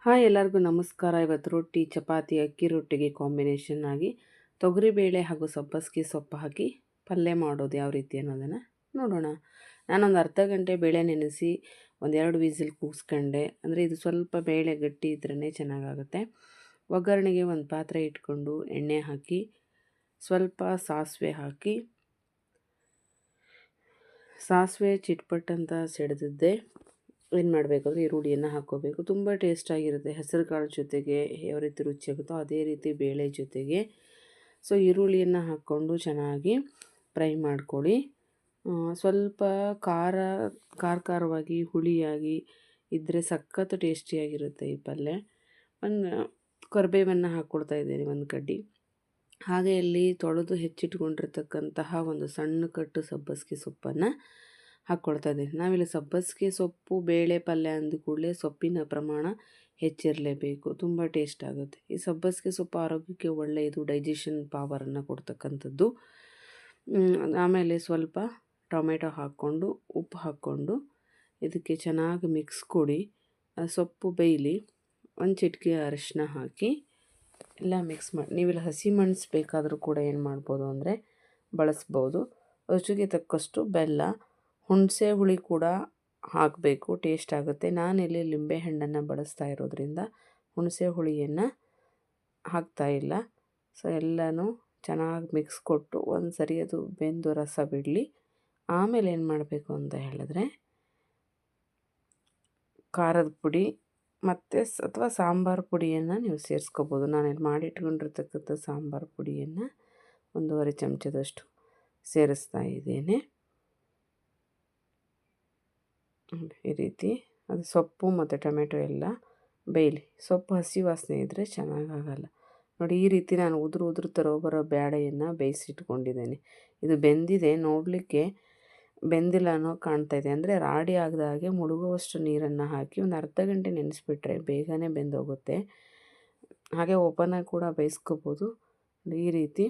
Hi ಎಲ್ಲರಿಗೂ ನಮಸ್ಕಾರ. ಇವತ್ತು ರೊಟ್ಟಿ, ಚಪಾತಿ, ಅಕ್ಕಿ ರೊಟ್ಟಿಗೆ ಕಾಂಬಿನೇಷನ್ ಆಗಿ ತೊಗರಿಬೇಳೆ ಹಾಗೂ ಸಬ್ಬಸಿಗೆ ಸೊಪ್ಪು ಹಾಕಿ ಪಲ್ಯ ಮಾಡೋದು ಯಾವ ರೀತಿ ಅನ್ನೋದನ್ನು ನೋಡೋಣ. ನಾನೊಂದು ಅರ್ಧ ಗಂಟೆ ಬೇಳೆ ನೆನೆಸಿ ಒಂದೆರಡು ವಿಸಿಲ್ ಕೂಗಿಸ್ಕೊಂಡೆ. ಅಂದರೆ ಇದು ಸ್ವಲ್ಪ ಬೇಳೆ ಗಟ್ಟಿ ಇದ್ರೇ ಚೆನ್ನಾಗಾಗುತ್ತೆ. ಒಗ್ಗರಣೆಗೆ ಒಂದು ಪಾತ್ರೆ ಇಟ್ಕೊಂಡು ಎಣ್ಣೆ ಹಾಕಿ ಸ್ವಲ್ಪ ಸಾಸಿವೆ ಹಾಕಿ, ಸಾಸಿವೆ ಚಿಟ್ಪಟ್ಟಂತ ಸಿಡಿದಿದ್ದೆ ಏನು ಮಾಡಬೇಕು ಅಂದರೆ ಈರುಳ್ಳಿಯನ್ನು ಹಾಕ್ಕೋಬೇಕು. ತುಂಬ ಟೇಸ್ಟಾಗಿರುತ್ತೆ. ಹೆಸರು ಕಾಳು ಜೊತೆಗೆ ಯಾವ ರೀತಿ ರುಚಿಯಾಗುತ್ತೋ ಅದೇ ರೀತಿ ಬೇಳೆ ಜೊತೆಗೆ. ಸೊ ಈರುಳ್ಳಿಯನ್ನು ಹಾಕ್ಕೊಂಡು ಚೆನ್ನಾಗಿ ಫ್ರೈ ಮಾಡ್ಕೊಳ್ಳಿ. ಸ್ವಲ್ಪ ಖಾರವಾಗಿ ಹುಳಿಯಾಗಿ ಇದ್ದರೆ ಸಖತ್ತು ಟೇಸ್ಟಿಯಾಗಿರುತ್ತೆ ಈ ಪಲ್ಯ. ಒಂದು ಕರಿಬೇವನ್ನು ಹಾಕ್ಕೊಳ್ತಾ ಇದ್ದೀನಿ, ಒಂದು ಕಡ್ಡಿ. ಹಾಗೆ ಇಲ್ಲಿ ತೊಳೆದು ಹೆಚ್ಚಿಟ್ಕೊಂಡಿರ್ತಕ್ಕಂತಹ ಒಂದು ಸಣ್ಣ ಕಟ್ಟು ಸಬ್ಬಸಿಗೆ ಸೊಪ್ಪನ್ನು ಹಾಕ್ಕೊಳ್ತಾ ಇದ್ದೀನಿ. ನಾವಿಲ್ಲಿ ಸಬ್ಬಸಿಗೆ ಸೊಪ್ಪು ಬೇಳೆ ಪಲ್ಯ ಅಂದ ಕೂಡಲೇ ಸೊಪ್ಪಿನ ಪ್ರಮಾಣ ಹೆಚ್ಚಿರಲೇಬೇಕು, ತುಂಬ ಟೇಸ್ಟ್ ಆಗುತ್ತೆ. ಈ ಸಬ್ಬಸಿಗೆ ಸೊಪ್ಪು ಆರೋಗ್ಯಕ್ಕೆ ಒಳ್ಳೆಯದು, ಡೈಜೆಷನ್ ಪವರನ್ನು ಕೊಡ್ತಕ್ಕಂಥದ್ದು. ಆಮೇಲೆ ಸ್ವಲ್ಪ ಟೊಮೆಟೊ ಹಾಕ್ಕೊಂಡು ಉಪ್ಪು ಹಾಕ್ಕೊಂಡು ಇದಕ್ಕೆ ಚೆನ್ನಾಗಿ ಮಿಕ್ಸ್ ಕೊಡಿ. ಸೊಪ್ಪು ಬೇಯಲಿ. ಒಂದು ಚಿಟಿಕೆ ಅರಿಶಿನ ಹಾಕಿ ಎಲ್ಲ ಮಿಕ್ಸ್ ಮಾಡಿ. ನೀವಿಲ್ಲಿ ಹಸಿ ಮೆಣಸು ಬೇಕಾದರೂ ಕೂಡ ಏನು ಮಾಡ್ಬೋದು ಅಂದರೆ ಬಳಸ್ಬೋದು. ರುಚಿಗೆ ತಕ್ಕಷ್ಟು ಬೆಲ್ಲ, ಹುಣಸೆ ಹುಳಿ ಕೂಡ ಹಾಕಬೇಕು, ಟೇಸ್ಟ್ ಆಗುತ್ತೆ. ನಾನಿಲ್ಲಿ ಲಿಂಬೆಹಣ್ಣನ್ನು ಬಳಸ್ತಾ ಇರೋದ್ರಿಂದ ಹುಣಸೆ ಹುಳಿಯನ್ನು ಹಾಕ್ತಾಯಿಲ್ಲ. ಸೊ ಎಲ್ಲನೂ ಚೆನ್ನಾಗಿ ಮಿಕ್ಸ್ ಕೊಟ್ಟು ಒಂದು ಸರಿ ಅದು ಬೆಂದು ರಸ ಬಿಡಲಿ. ಆಮೇಲೆ ಏನು ಮಾಡಬೇಕು ಅಂತ ಹೇಳಿದ್ರೆ ಖಾರದ ಪುಡಿ ಮತ್ತು ಅಥವಾ ಸಾಂಬಾರು ಪುಡಿಯನ್ನು ನೀವು ಸೇರಿಸ್ಕೋಬೋದು. ನಾನಿಲ್ಲಿ ಮಾಡಿಟ್ಕೊಂಡಿರ್ತಕ್ಕಂಥ ಸಾಂಬಾರು ಪುಡಿಯನ್ನು 1.5 ಚಮಚದಷ್ಟು ಸೇರಿಸ್ತಾ ಇದ್ದೇನೆ. ಈ ರೀತಿ ಅದು ಸೊಪ್ಪು ಮತ್ತು ಟೊಮೆಟೊ ಎಲ್ಲ ಬೇಯಲಿ. ಸೊಪ್ಪು ಹಸಿ ವಾಸನೆ ಇದ್ದರೆ ಚೆನ್ನಾಗಾಗಲ್ಲ. ನೋಡಿ, ಈ ರೀತಿ ನಾನು ಉದುರು ಬರೋ ಬೇಳೆಯನ್ನು ಬೇಯಿಸಿಟ್ಕೊಂಡಿದ್ದೇನೆ. ಇದು ಬೆಂದಿದೆ, ನೋಡಲಿಕ್ಕೆ ಬೆಂದಿಲ್ಲ ಅನ್ನೋ ಕಾಣ್ತಾ ಇದೆ. ಅಂದರೆ ರಾಡಿ ಆಗದ ಹಾಗೆ ಮುಳುಗುವಷ್ಟು ನೀರನ್ನು ಹಾಕಿ ಒಂದು ಅರ್ಧ ಗಂಟೆ ನೆನೆಸ್ಬಿಟ್ರೆ ಬೇಗನೆ ಬೆಂದೋಗುತ್ತೆ. ಹಾಗೆ ಓಪನಾಗಿ ಕೂಡ ಬೇಯಿಸ್ಕೋಬೋದು. ಈ ರೀತಿ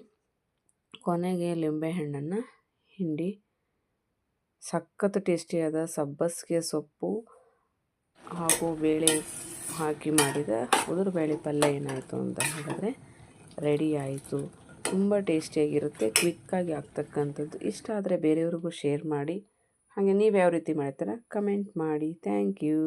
ಕೊನೆಗೆ ಲಿಂಬೆಹಣ್ಣನ್ನು ಹಿಂಡಿ ಸಖತ್ತು ಟೇಸ್ಟಿಯಾದ ಸಬ್ಬಸಿಗೆ ಸೊಪ್ಪು ಹಾಗೂ ಬೇಳೆ ಹಾಕಿ ಮಾಡಿದ ಉದುರುಬೇಳೆ ಪಲ್ಯ ಏನಾಯಿತು ಅಂತ ಹೇಳಿದ್ರೆ ರೆಡಿ ಆಯಿತು. ತುಂಬ ಟೇಸ್ಟಿಯಾಗಿರುತ್ತೆ, ಕ್ವಿಕ್ಕಾಗಿ ಆಗ್ತಕ್ಕಂಥದ್ದು. ಇಷ್ಟ ಆದರೆ ಬೇರೆಯವ್ರಿಗೂ ಶೇರ್ ಮಾಡಿ. ಹಾಗೆ ನೀವು ಯಾವ ರೀತಿ ಮಾಡ್ತೀರಾ ಕಮೆಂಟ್ ಮಾಡಿ. Thank you.